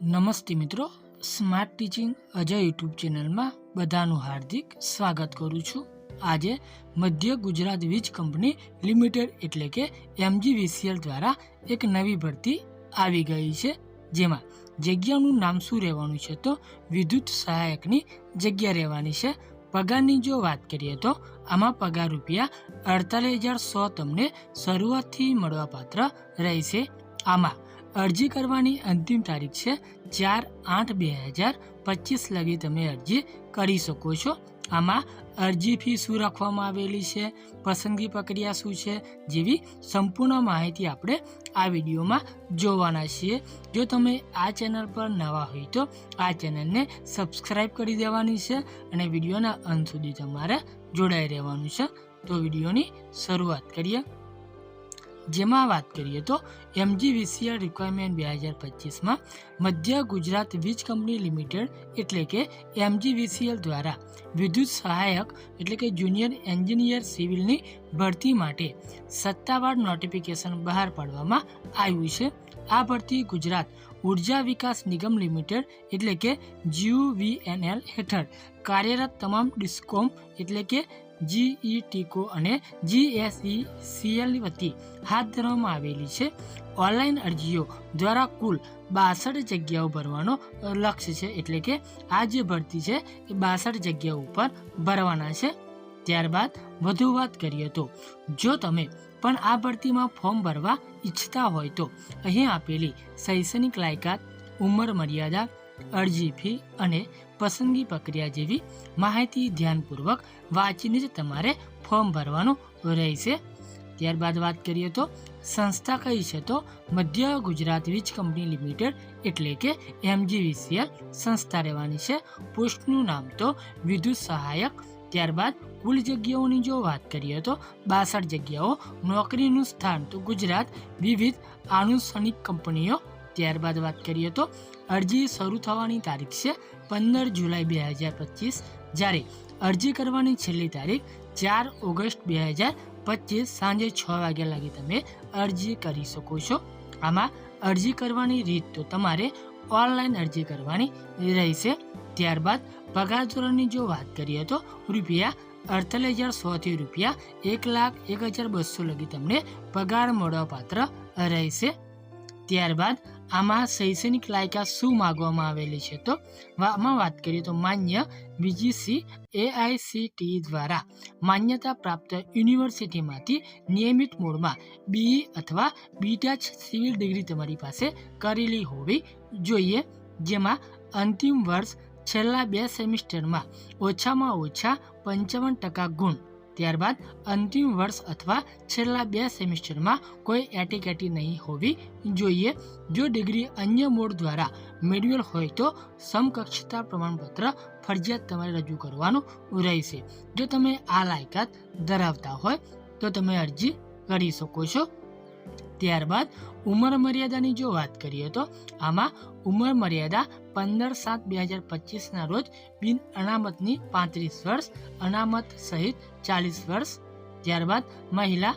નમસ્તે મિત્રો, smart teaching Ajay YouTube ચેનલમાં બધાનું હાર્દિક સ્વાગત કરું છું। આજે મધ્ય ગુજરાત વીજ કંપની લિમિટેડ એટલે કે MGVCL દ્વારા એક નવી ભરતી આવી ગઈ છે, જેમાં જગ્યાનું નામ શું રહેવાનું છે તો વિદ્યુત સહાયકની જગ્યા રહેવાની છે। પગારની જો વાત કરીએ તો આમાં પગાર રૂપિયા 48,100 તમને શરૂઆતથી મળવાપાત્ર રહેશે। આમાં અરજી કરવાની અંતિમ તારીખ છે 4/8/2025 લગી તમે અરજી કરી શકો છો। આમાં અરજી ફી શું રાખવામાં આવેલી છે, પસંદગી પ્રક્રિયા શું છે જેવી સંપૂર્ણ માહિતી આપણે આ વિડીયોમાં જોવાના છીએ। જો તમે આ ચેનલ પર નવા હોય તો આ ચેનલને સબસ્ક્રાઈબ કરી દેવાની છે અને વિડીયોના અંત સુધી તમારે જોડાઈ રહેવાનું છે। તો વિડીયોની શરૂઆત કરીએ, જેમાં વાત કરીએ તો MGVCL રિક્વાયરમેન્ટ 2025માં મધ્ય ગુજરાત વીજ કંપની લિમિટેડ એટલે કે MGVCL દ્વારા વિદ્યુત સહાયક એટલે કે જુનિયર એન્જિનિયર સિવિલની ભરતી માટે સત્તાવાર નોટિફિકેશન બહાર પાડવામાં આવ્યું છે। આ ભરતી ગુજરાત ઉર્જા વિકાસ નિગમ લિમિટેડ એટલે કે GUVNL હેઠળ કાર્યરત તમામ ડિસ્કોમ એટલે કે GETCO અને GSECL વતી હાથ ધરવામાં આવેલી છે। ઓનલાઈન અરજીઓ દ્વારા કુલ 62 જગ્યાઓ ભરવાનો લક્ષ્ય છે, એટલે કે આ જે ભરતી છે એ 62 જગ્યાઓ ઉપર ભરવાના છે। ત્યારબાદ વધુ વાત કરીએ તો જો તમે પણ આ ભરતીમાં ફોર્મ ભરવા ઈચ્છતા હોય તો અહીં આપેલી શૈક્ષણિક લાયકાત, ઉંમર મર્યાદા, અરજી ફી અને પસંદગી પ્રક્રિયા જેવી માહિતી ધ્યાનપૂર્વક વાંચીને જ તમારે ફોર્મ ભરવાનું રહેશે। ત્યારબાદ વાત કરીએ તો સંસ્થા કઈ છે તો મધ્ય ગુજરાત વીજ કંપની લિમિટેડ એટલે કે MGVCL સંસ્થા રહેવાની છે। પોસ્ટનું નામ તો વિદ્યુત સહાયક। ત્યારબાદ કુલ જગ્યાઓની જો વાત કરીએ તો 62 જગ્યાઓ, નોકરીનું સ્થાન તો ગુજરાત, વિવિધ આનુષંગિક કંપનીઓ। ત્યારબાદ વાત કરીએ તો અરજી શરૂ થવાની તારીખ છે 15 જુલાઈ 2025, જ્યારે અરજી કરવાની છેલ્લી તારીખ 4 ઓગસ્ટ 2025 સાંજે 6 વાગ્યા લાગી તમે અરજી કરી શકો છો। આમાં અરજી કરવાની રીત તો તમારે ઓનલાઈન અરજી કરવાની રહેશે। ત્યારબાદ પગાર ધોરણની જો વાત કરીએ તો રૂપિયા 48,100 થી રૂપિયા 1,01,200 લગી તમને પગાર મળવાપાત્ર રહેશે। ત્યારબાદ આમાં શૈક્ષણિક લાયકાત શું માગવામાં આવેલી છે તો આમાં વાત કરીએ તો માન્ય VGC AICTE દ્વારા માન્યતા પ્રાપ્ત યુનિવર્સિટીમાંથી નિયમિત મોડમાં BE અથવા BTech સિવિલ ડિગ્રી તમારી પાસે કરેલી હોવી જોઈએ, જેમાં અંતિમ વર્ષ છેલ્લા 2 સેમિસ્ટરમાં ઓછામાં ઓછા 55% ગુણ। ત્યારબાદ અંતિમ વર્ષ અથવા છેલ્લા 2 સેમિસ્ટરમાં કોઈ એટીકેટી નહીં હોવી જોઈએ। જો ડિગ્રી અન્ય મોડ દ્વારા મેળવેલ હોય તો સમકક્ષતા પ્રમાણપત્ર ફરજિયાત તમારે રજૂ કરવાનું રહેશે। જો તમે આ લાયકાત ધરાવતા હોય તો તમે અરજી કરી શકો છો। ત્યારબાદ ઉંમર મર્યાદાની જો વાત કરીએ તો આમાં ઉંમર મર્યાદા 15/7/2025ના રોજ બિન અનામતની 35 વર્ષ, અનામત સહિત 40 વર્ષ। ત્યારબાદ મહિલા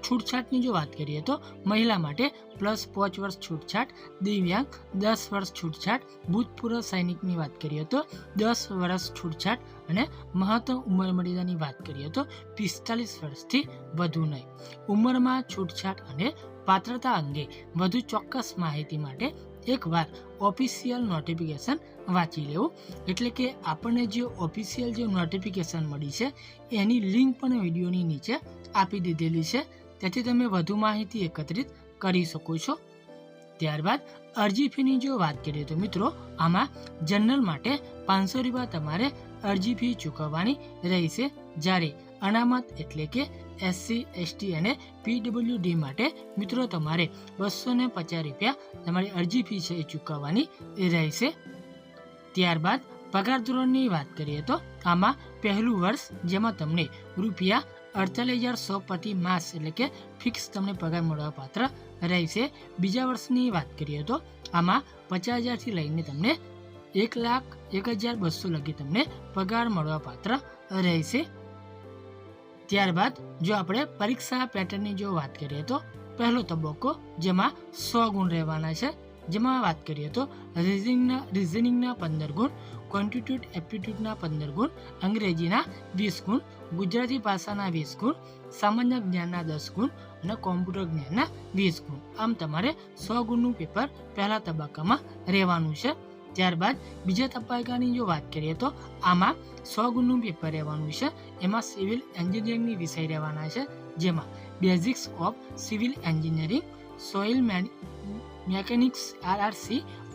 છૂટછાટની જો વાત કરીએ તો મહિલા માટે +5 વર્ષ છૂટછાટ, દિવ્યાંગ 10 વર્ષ છૂટછાટ, ભૂતપૂર્વ સૈનિકની વાત કરીએ તો 10 વર્ષ છૂટછાટ અને મહત્તમ ઉંમર મર્યાદાની વાત કરીએ તો 45 વર્ષથી વધુ નહીં। ઉંમરમાં છૂટછાટ અને પાત્રતા અંગે વધુ ચોક્કસ માહિતી માટે એકવાર ઓફિશિયલ નોટિફિકેશન વાંચી લેવું, એટલે કે આપણને જે ઓફિશિયલ જે નોટિફિકેશન મળી છે એની લિંક પણ વિડીયોની નીચે આપી દીધેલી છે, તેથી તમે વધુ માહિતી એકત્રિત કરી શકો છો। ત્યારબાદ અરજી ફીની જો વાત કરીએ તો મિત્રો આમાં જનરલ માટે 500 રૂપિયા તમારે અરજી ફી ચૂકવવાની રહેશે, જ્યારે અનામત એટલે કે SC, ST અને PWD માટે મિત્રો તમારે 250 રૂપિયા તમારી અરજી ફી છે એ ચૂકવવાની રહેશે। ત્યારબાદ પગાર ધોરણની વાત કરીએ તો આમાં પહેલું વર્ષ જેમાં તમને રૂપિયા 48,100 પ્રતિ માસ એટલે કે ફિક્સ તમને પગાર મળવાપાત્ર રહેશે। બીજા વર્ષની વાત કરીએ તો આમાં 50,000 થી લઈને તમને 1,01,200 લગી તમને પગાર મળવાપાત્ર રહેશે। ત્યારબાદ જો આપણે પરીક્ષા પેટર્નની જો વાત કરીએ તો પહેલો તબક્કો જેમાં 100 ગુણ રહેવાના છે, જેમાં વાત કરીએ તો રિઝનિંગના 15 ગુણ, ક્વોન્ટિટ્યુડ એપ્ટિટ્યૂડના 15 ગુણ, અંગ્રેજીના 20 ગુણ, ગુજરાતી ભાષાના 20 ગુણ, સામાન્ય જ્ઞાનના 10 ગુણ અને કોમ્પ્યુટર જ્ઞાનના 20 ગુણ. આમ તમારે 100 ગુણનું પેપર પહેલા તબક્કામાં રહેવાનું છે. ત્યારબાદ બીજા તબક્કાની જો વાત કરીએ તો આમાં 100 ગુણનું પેપર રહેવાનું છે. એમાં સિવિલ એન્જિનિયરિંગની વિષય રહેવાના છે, જેમાં basics of civil engineering, soil mechanics RRC,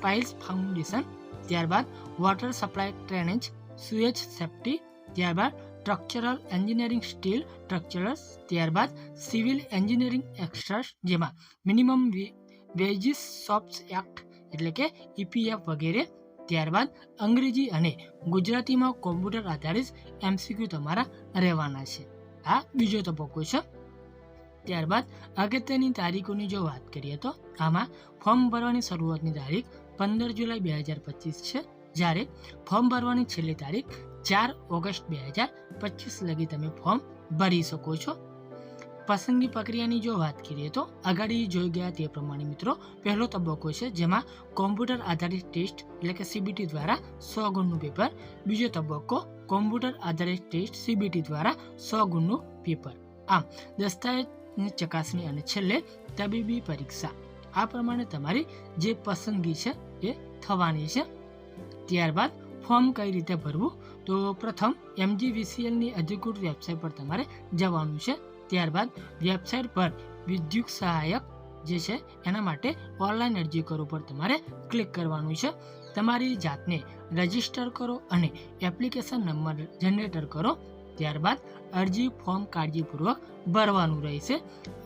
piles foundation, ત્યારબાદ water supply drainage, sewage safety, ત્યારબાદ સ્ટ્રક્ચરલ એન્જિનિયરિંગ સ્ટીલ સ્ટ્રક્ચરલ્સ, ત્યારબાદ સિવિલ એન્જિનિયરિંગ એક્સ્ટ્રાસ, જેમાં મિનિમમ વેજીસ શોપ્સ એક્ટ એટલે કે EPF વગેરે, ત્યારબાદ અંગ્રેજી અને ગુજરાતીમાં કોમ્પ્યુટર આધારિત MCQ તમારા રહેવાના છે. આ બીજો તબક્કો છે. ત્યારબાદ અગત્યની તારીખોની જો વાત કરીએ તો આમાં ફોર્મ ભરવાની શરૂઆતની તારીખ 15 જુલાઈ 2025 છે, જ્યારે ફોર્મ ભરવાની છેલ્લી તારીખ 4 ઓગસ્ટ 2025 લગી તમે ફોર્મ ભરી શકો છો. પસંદગી પ્રક્રિયાની જો વાત કરીએ તો આગળ જોઈ ગયા તે પ્રમાણે મિત્રો પહેલો તબક્કો છે, જેમાં કોમ્પ્યુટર આધારિત ટેસ્ટ એટલે કે CBT દ્વારા 100 ગુણનું પેપર. બીજો તબક્કો કોમ્પ્યુટર આધારિત ટેસ્ટ CBT દ્વારા 100 ગુણનું પેપર. આમ દસ્તાવેજની ચકાસણી અને છેલ્લે તબીબી પરીક્ષા. આ પ્રમાણે તમારી જે પસંદગી છે એ થવાની છે. ત્યારબાદ ફોર્મ કઈ રીતે ભરવું, તો પ્રથમ MGVCLની અધિકૃત વેબસાઇટ પર તમારે જવાનું છે. ત્યારબાદ વેબસાઇટ પર વિદ્યુત સહાયક જે છે એના માટે ઓનલાઈન અરજી કરો પર તમારે ક્લિક કરવાનું છે. તમારી જાતને રજિસ્ટર કરો અને એપ્લિકેશન નંબર જનરેટર કરો. ત્યારબાદ અરજી ફોર્મ કાળજીપૂર્વક ભરવાનું રહેશે.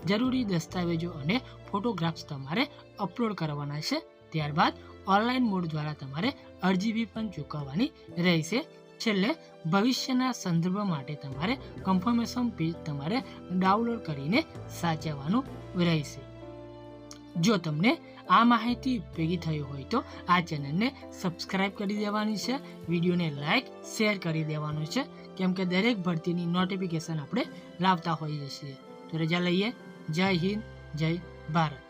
જરૂરી દસ્તાવેજો અને ફોટોગ્રાફ્સ તમારે અપલોડ કરવાના છે. ત્યારબાદ ઓનલાઈન મોડ દ્વારા તમારે અરજી ફી પણ ચૂકવવાની રહેશે. છેલ્લે ભવિષ્યના સંદર્ભ માટે તમારે કન્ફર્મેશન પેજ તમારે ડાઉનલોડ કરીને સાચવવાનું રહેશે. જો તમને આ માહિતી ઉપયોગી થઈ હોય તો આ ચેનલને સબસ્ક્રાઇબ કરી દેવાની છે, વિડીયોને લાઇક શેર કરી દેવાનું છે, કેમ કે દરેક ભરતીની નોટિફિકેશન આપણે લાવતા હોઈએ છીએ. તો રજા લઈએ. જય હિન્દ, જય ભારત.